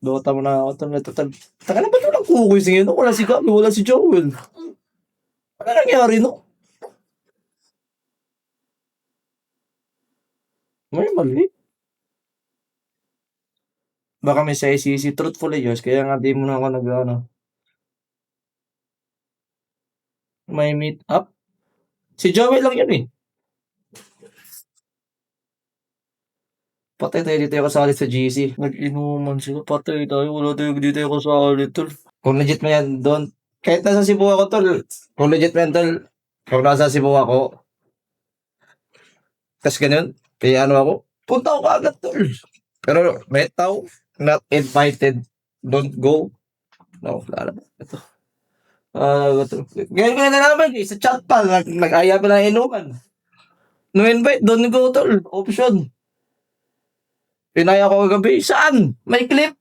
Dota mo na ako. Total. Taka na ba ito nagkukuising yun? Wala si Gabi, wala si Joel. Ano nangyari no? May mali. Baka may sa ICC. Truthfully yun. Kaya nga di mo na ako ano. May meet up. Si Joel lang yun eh. Patay tayo dito yung kasali sa GC. Nag-inuman sila. Patay tayo. Wala tayo dito yung kasali tol. Kung legit mo yan, doon. Kahit nasa Cebu ako tol. Kung legit mo yan tol. Kung nasa Cebu ako. Tapos ganun. Kaya ano ako. Punta ako agad tol. Pero may tao. Not invited. Don't go. No, wala na. Ito. Ngayon ko na nalaman sa chat pa. Nag-aya pa ng inuman. No invite. Don't go tol. Option. Pinaya ko kagabi. Saan? May clip.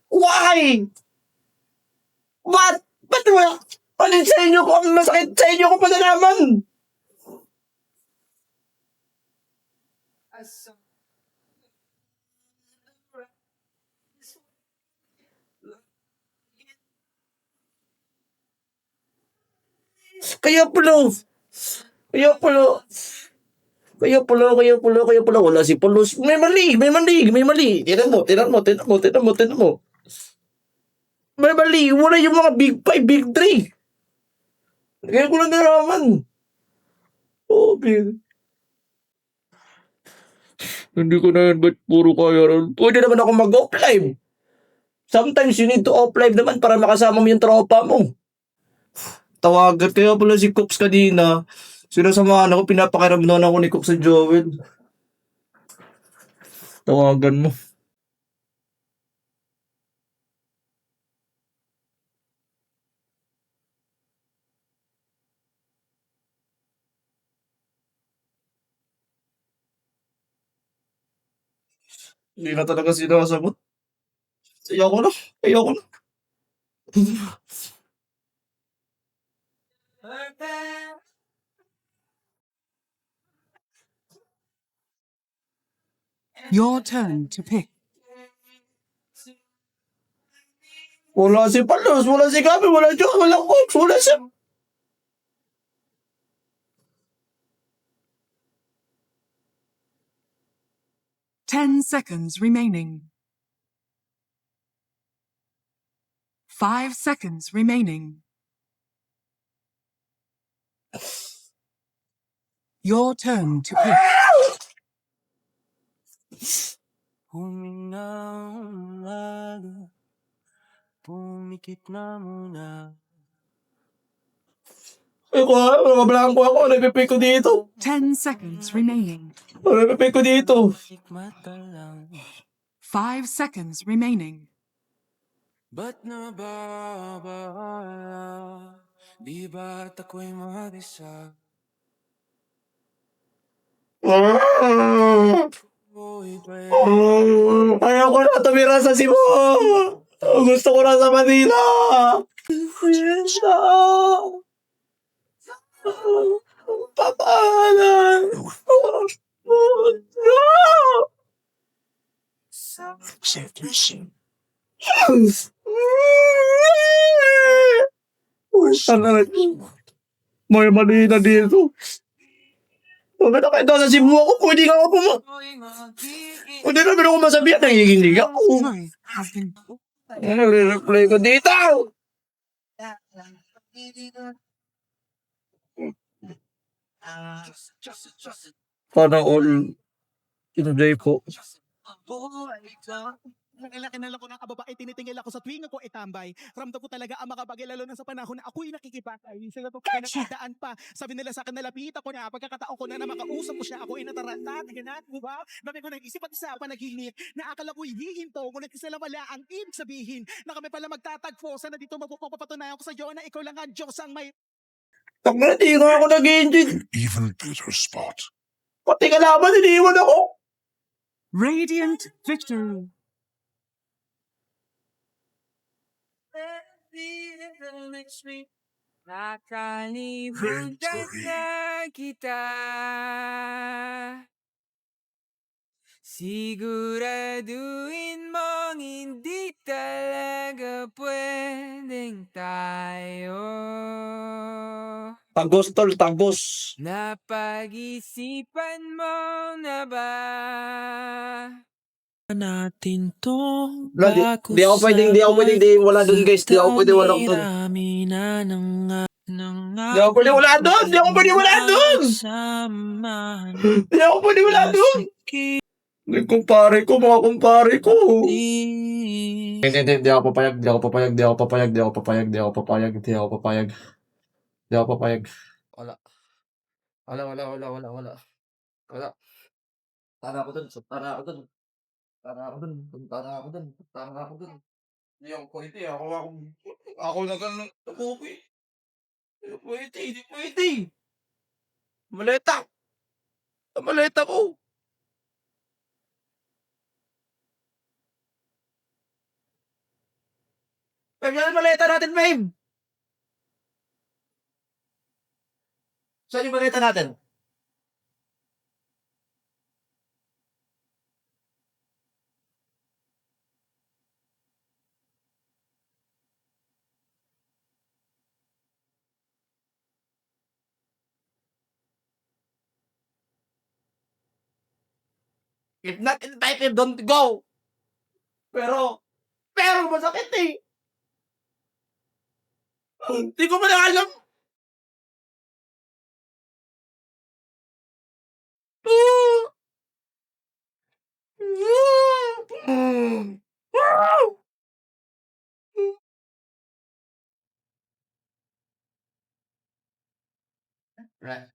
Why? Ba't? Ba't wala? Alin sa inyo ko ang masakit sa inyo ko pa nalaman? Kaya pala, wala si Pulos. May mali. Tinan mo. May mali, wala yung mga big 5, big 3. Kaya ko lang nalaman. Oh, big. Hindi ko na yan, ba't puro kaya ron? Pwede naman ako mag-off-live. Sometimes you need to off-live naman para makasama mo yung tropa mo. Tawagan, kaya pala si Cooks kanina. Sinasamahan ako, pinapakiramdaman ako ni Cooks sa Joel. Tawagan mo. Hindi na talaga sinasagot. Ayoko na. Ayoko na. 'Your turn to pick. Wala si Palos, wala si Gabi, wala Joel, wala Cooks, wala si... 10 seconds remaining. 5 seconds remaining. Your turn to pick. Pumikit na muna. Ay ko ha, nabablanko ako, nagpipay ko dito. 10 seconds remaining. Nagpipay ko dito. Mata lang. 5 seconds remaining. Ba't nababala? Di ba't ako'y mag-isa? Uy, Ayaw ko na tumira sa Cebu. Gusto ko na sa Manila. Papalan. May mali na dito. Pagkat ako ito sa Cebu ako, pwede nga ako pwede na pero ako masabihan, nangiginig ako. Nagre-reply ko dito. Sana all enjoy po. Nakilala ko ng kababae, tinitingil ako sa tuwing ako itambay. Ramdam ko talaga ang makabagay, lalo na sa panahon na ako'y nakikipagay. Sila to kaya nakidaan pa. Sabi nila sa akin, nalapitan ko na. Pagkakataon ko na makausap ko siya, ako'y nataranta. Ganat, diba? Dami ko nag-isip at isa panaginip. Na akala ko'y hihinto. Kung nagkisala wala ang ibig sabihin. Na kami pala magtatagpo. Sana dito mapapatunayan ko sa iyo na ikaw lang ang Diyos ang may... Takna, di nga ako nag-enjoy. Even better spot. Pati kalaban, iniiwan ako. Radiant victory. Nakalimutan na kita. Siguraduhin mong hindi talaga pwedeng tayo. Tagos, tol, tagos. Napag-isipan mo na ba natin tong Wala, di ako pwedeng, wala dun, guys. Di ako pwede wala dun. Di ako pwede wala dun. Di ako pwede wala dun. Di ako pwede wala dun. Yung kumpare ko, mga kumpare ko. Hindi ako papayag, di ako papayag, di ako papayag, di ako papayag, di ako papayag, di ako papayag. Di ako papayag. Wala. Wala. Wala. Tara ako dun, tara ako dun. Tara ako dun, tara ako dun, tara ako dun. Hindi ako pwede, ako na ganun. Pupi. Hindi pwede, hindi pwede. Maleta. Maleta ko. Babe, yan ang maleta natin, babe. Saan yung maleta natin? If not invited, don't go. Pero masakit eh. Hindi ko pa na alam. Right.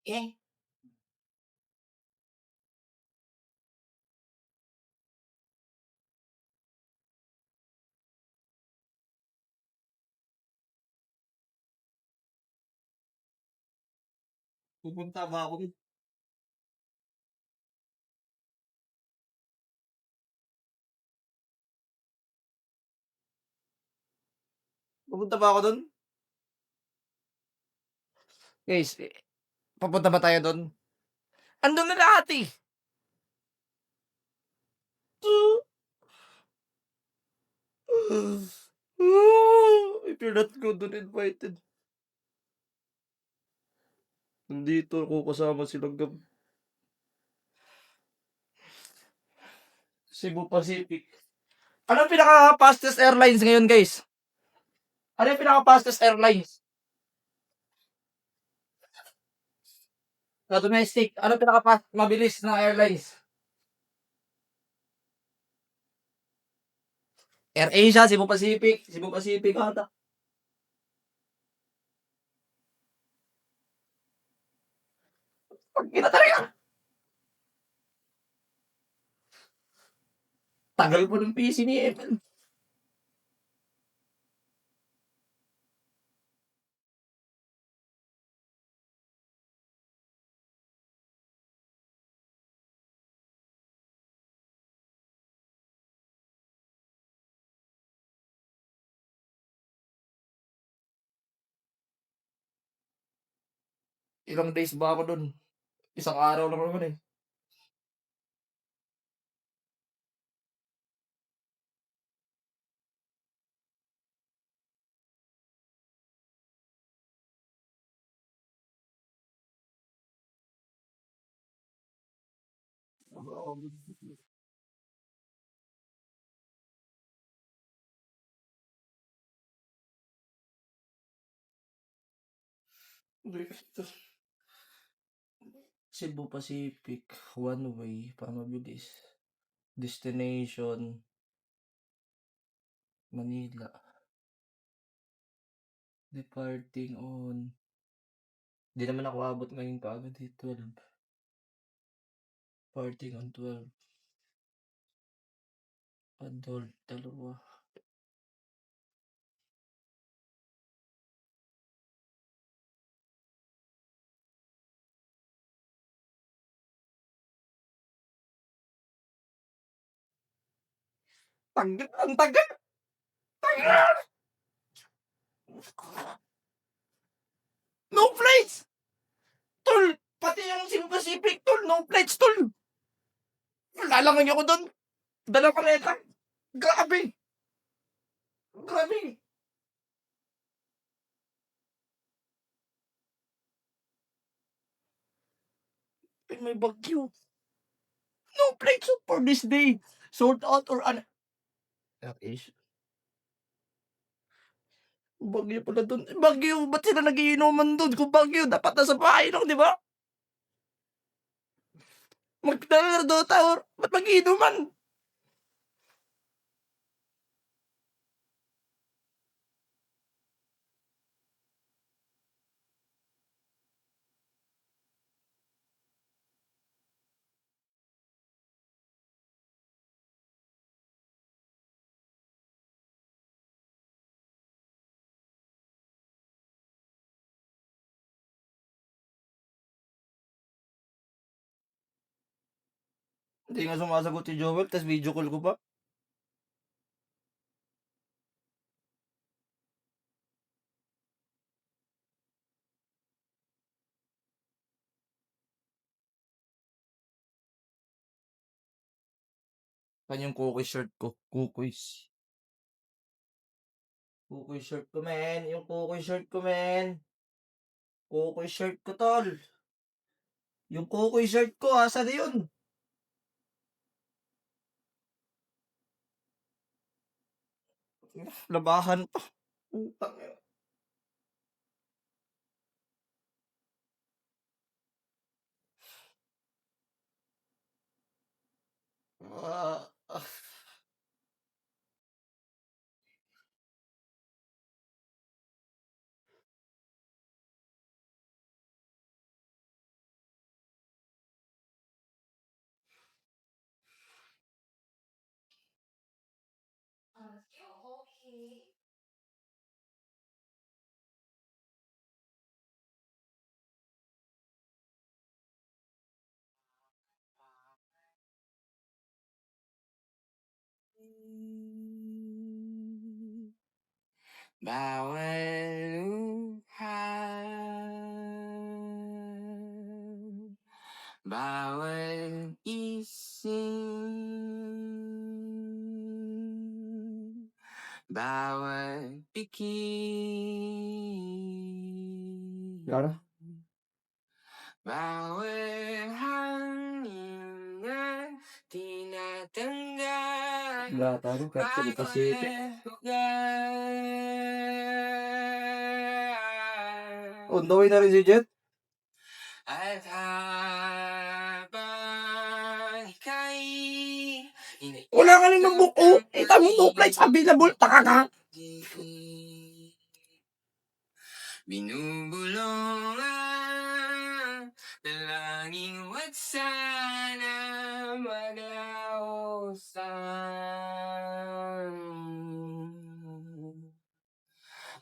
Eh. Pupunta ba ako? Pupunta ba ako doon? Guys, papunta ba tayo doon? Andun na lahat eh. If you're not good, don't invited. Nandito ako kasama silang Cebu Pacific. Ano ang pinaka-fastest airlines ngayon, guys? Ano yung pinaka-fastest airlines? Sa domestic, ano ang pinaka-mabilis na airlines? AirAsia, Cebu Pacific ata. Pag ina talaga. Tagal po ng PC ni Evan. Ilang days ba ako dun? Isang araw lang naman eh. Cebu Pacific, one way, para mabilis. Destination, Manila. Departing on... Di naman ako abot ngayon kaagad eh, 12. Departing on 12. Adult, dalawa. Tagal, ang tagal! Tagal! No flights! Tol, pati yung Cebu Pacific, tol, no flights, tol. Lalangan ako doon. Dalang kaleta. Grabe. Grabe. Ay, may bagyo. No flights for this day. Sold out or is bagyo pala doon. Bagyo, ba't sila nagiinuman doon? Kung bagyo, dapat nasa bahay lang, di ba? Magdala na Dota or ba't magiinuman? Hindi nga sumasagot si Joel, tas video call ko pa. Saan yung cookie shirt ko? Cookies. Cookie shirt ko, men. Yung cookie shirt ko, men. Cookie shirt ko, tol. Yung cookie shirt ko, asa na yun? Labahan pa. Utang eh. Ah, ah. Bawal bawal ising, bawal pikin, Yara? bawal hangin na tinatanggap, Wala tayo, kahit sa Pacific. On the way na rin si Jet. At habang ika'y Wala ka rin ng buko. Eh, tamo no flights available. Taka ka. binubulong ang dalangin, wag sana maglaosan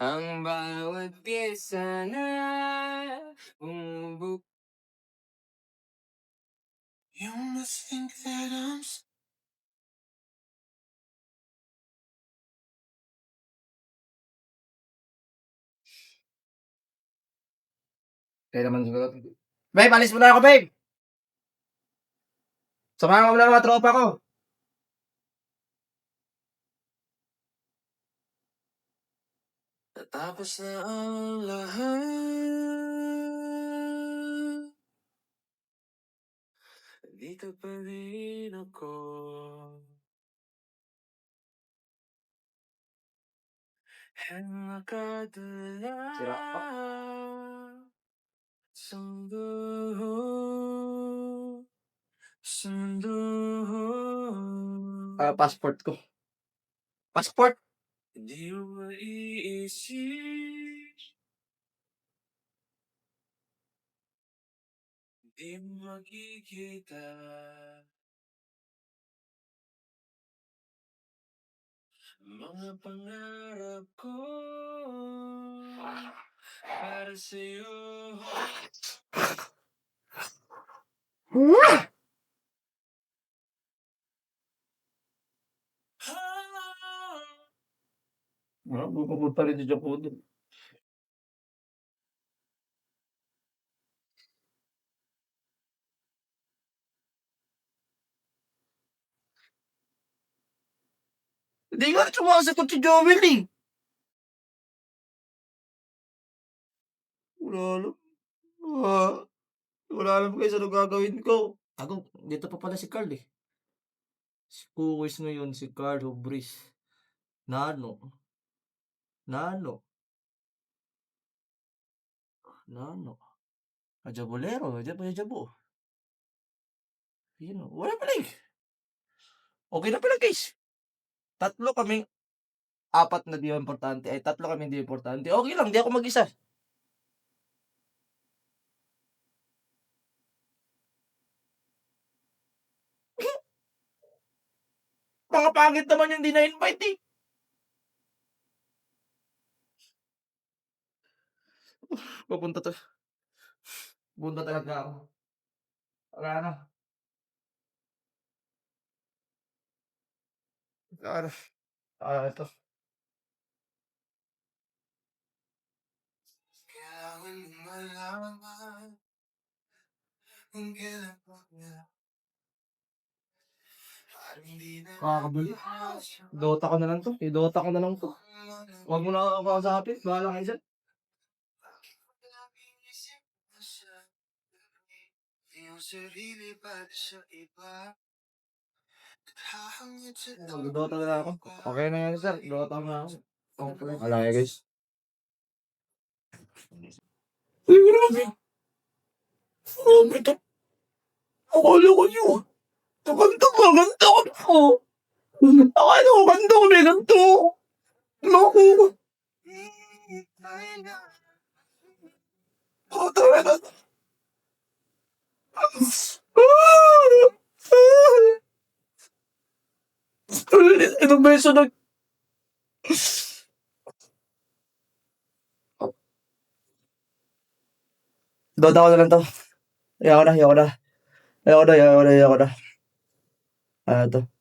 ang bawat pyesa na bumubuk. You must think that I'm Kaya naman sumagot. Babe, alis muna ako, babe. Samahan ko muna mga tropa ko. Tapos na ang lahat, dito pa rin ako. And nakadala Sira pa. sa mundo, sa mundo. Passport ko. Passport? Di mo maiisip, di mo makikita mga pangarap ko para sa'yo. Pupunta rin si Japo doon. Hindi nga sumasagot si Joel eh. Wala alam. Ah, wala alam guys ano gagawin ko. Ako, dito pa pala si Carl eh. Si Kuwis ngayon, si Carl Hubris. Nano. Nano. Nano. Ajabolero. Ajabo. Yun o. Wala pala eh. Okay na pala guys. Tatlo kaming apat na di importante. Ay, tatlo kaming di importante. Okay lang, di ako mag-isa. Mga pangit naman yung di na-invite eh. Pupunta to. Punta talaga ako. Wala na. Wala na. Ito. Kailangan mong malaman kung kailan pa kaya. Parang di na Kakabali. naayos yung Dota ko na lang to. I-Dota ko na lang to. mga Huwag mo na ako kausapin. Bahala kayo dyan. bakit mo laging isip na siya yung sarili para sa iba. Hahangit sa Mag-Dota na lang ako. Okay na yan sir. Dota na ako. Okay. Wala kayo guys. Ay, grabe. Grabe to. Akala ko yun. Ganto ba? Ganto ko to. Akala ko ganto ko may ganto. Naku. Puta na. Ilang beso nag... Dota ko na lang to. Ayoko na. Ayoko na. Ayoko na. Ayoko na. Ayoko na. Ano to?